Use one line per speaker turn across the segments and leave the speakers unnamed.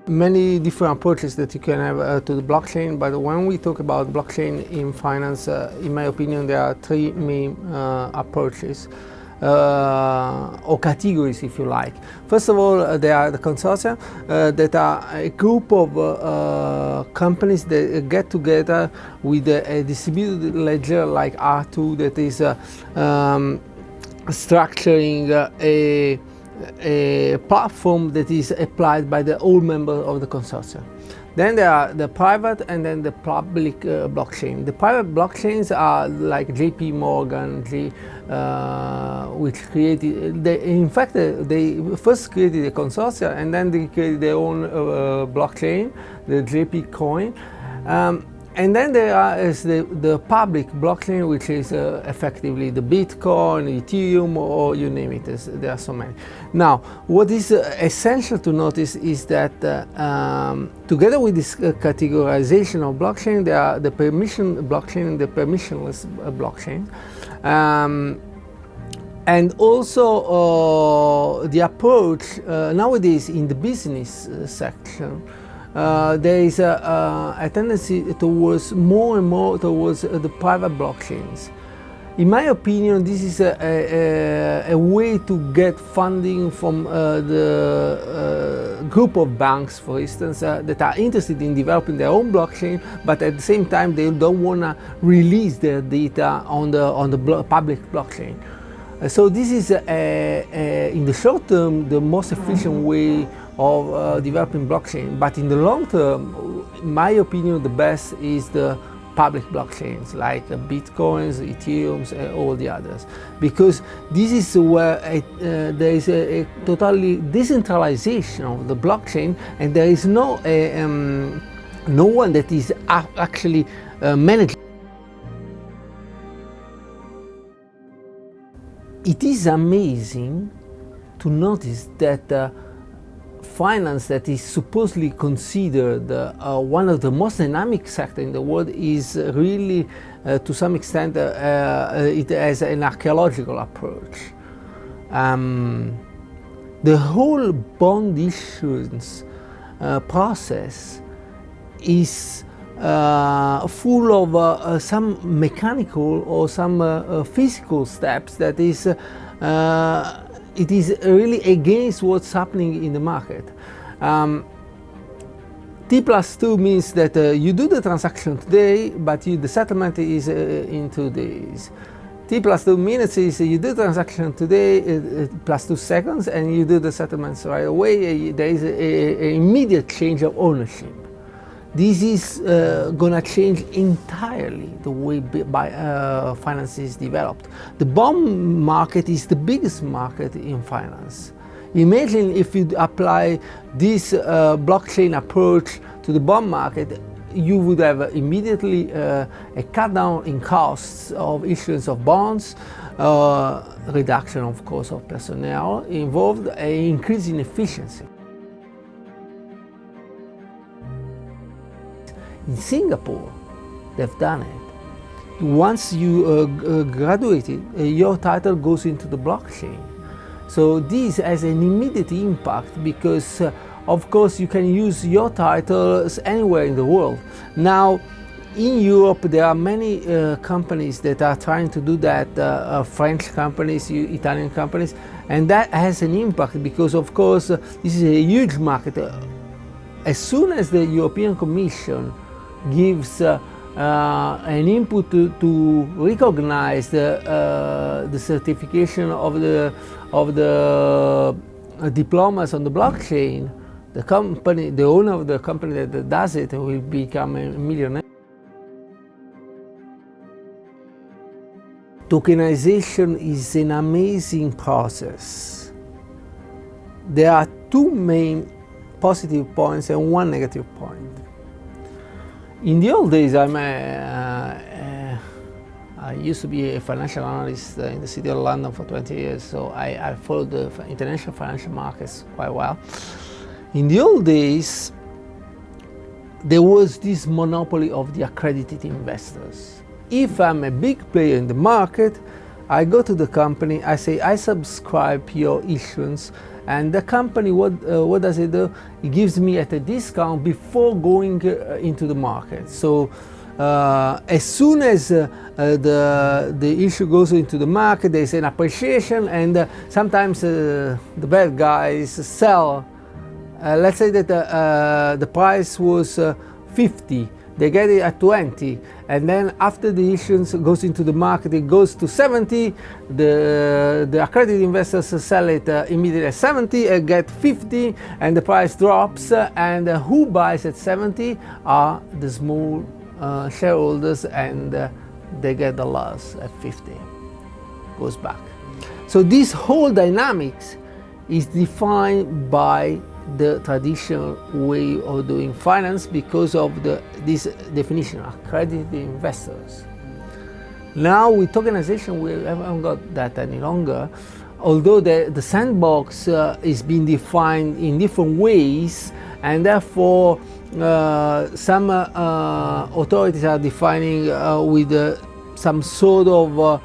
Many different approaches that you can have to the blockchain, but when we talk about blockchain in finance, in my opinion, there are three main approaches or categories, if you like. First of all, there are the consortia that are a group of companies that get together with a distributed ledger like R2 that is structuring a platform that is applied by the all members of the consortium. Then there are the private and then the public blockchain. The private blockchains are like JP Morgan, which created, in fact, they first created a consortium and then they created their own blockchain, the JP coin. And then there is the public blockchain, which is effectively the Bitcoin, Ethereum, or you name it. There are so many. Now, what is essential to notice is that together with this categorization of blockchain, there are the permission blockchain and the permissionless blockchain. And also the approach nowadays in the business section, there is a tendency towards more and more towards the private blockchains. In my opinion, this is a way to get funding from the group of banks, for instance, that are interested in developing their own blockchain, but at the same time they don't want to release their data on the public blockchain. So this is, in the short term, the most efficient way of developing blockchain. But in the long term, in my opinion, the best is the public blockchains like Bitcoins, Ethereums, and all the others. Because this is where there is a totally decentralization of the blockchain, and there is no one that is actually managing. It is amazing to notice that finance that is supposedly considered one of the most dynamic sectors in the world is really, to some extent, it has an archaeological approach. The whole bond issuance process is full of some mechanical or some physical steps that is it is really against what's happening in the market. T+2 means that you do the transaction today, but the settlement is in 2 days. T+2 minutes is you do the transaction today plus 2 seconds, and you do the settlements right away. There is an immediate change of ownership. This is going to change entirely the way finance is developed. The bond market is the biggest market in finance. Imagine if you apply this blockchain approach to the bond market, you would have immediately a cut down in costs of issuance of bonds, reduction, of course, of personnel involved, an increase in efficiency. In Singapore, they've done it. Once you graduated, your title goes into the blockchain. So this has an immediate impact because, of course, you can use your titles anywhere in the world. Now, in Europe, there are many companies that are trying to do that, French companies, Italian companies, and that has an impact because, of course, this is a huge market. As soon as the European Commission gives an input to recognize the certification of the diplomas on the blockchain, the owner of the company that does it will become a millionaire. Tokenization is an amazing process. There are two main positive points and one negative point. In the old days, I used to be a financial analyst in the city of London for 20 years, so I followed the international financial markets quite well. In the old days, there was this monopoly of the accredited investors. If I'm a big player in the market, I go to the company, I say, I subscribe your issuance, and the company, what does it do? It gives me at a discount before going into the market. So as soon as the issue goes into the market, there's an appreciation, and sometimes the bad guys sell. Let's say that the price was 50, they get it at 20, and then after the issuance goes into the market, it goes to 70, the accredited investors sell it immediately at 70 and get 50, and the price drops, and who buys at 70 are the small shareholders, and they get the loss at 50, goes back. So this whole dynamics is defined by the traditional way of doing finance because of this definition, accredited investors. Now with tokenization, we haven't got that any longer, although the sandbox is being defined in different ways, and therefore some authorities are defining with some sort of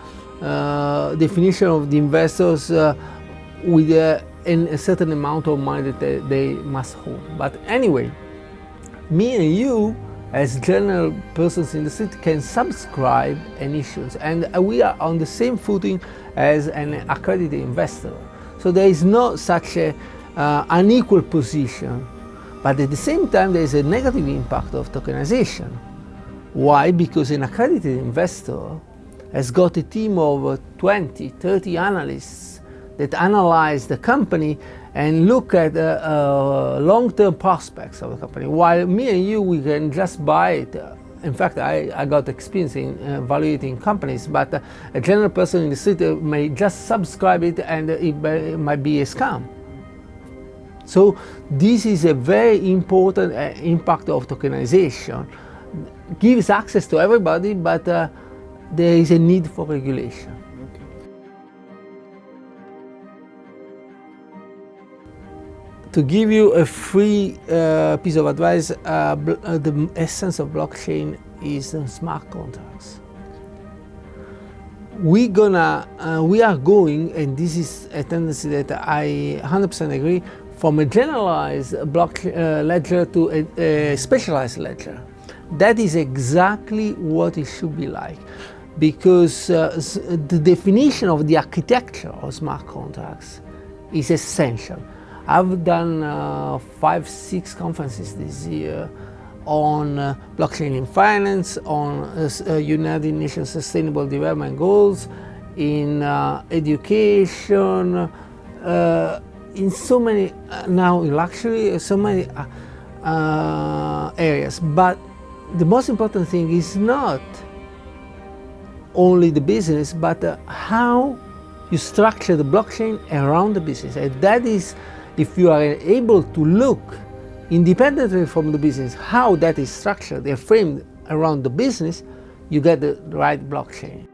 definition of the investors with a certain amount of money that they must hold. But anyway, me and you as general persons in the city can subscribe an issuance, and we are on the same footing as an accredited investor. So there is not such a unequal position, but at the same time there is a negative impact of tokenization. Why? Because an accredited investor has got a team of 20, 30 analysts that analyze the company and look at long-term prospects of the company. While me and you, we can just buy it. In fact, I got experience in evaluating companies, but a general person in the city may just subscribe it, and it might be a scam. So this is a very important impact of tokenization. Gives access to everybody, but there is a need for regulation. To give you a free piece of advice, the essence of blockchain is smart contracts. We are going, and this is a tendency that I 100% agree, from a generalized ledger to a specialized ledger. That is exactly what it should be like, because the definition of the architecture of smart contracts is essential. I've done 5-6 conferences this year on blockchain in finance, on United Nations Sustainable Development Goals, in education, in so many, now in luxury, so many areas. But the most important thing is not only the business, but how you structure the blockchain around the business. And that is, if you are able to look independently from the business, how that is structured and framed around the business, you get the right blockchain.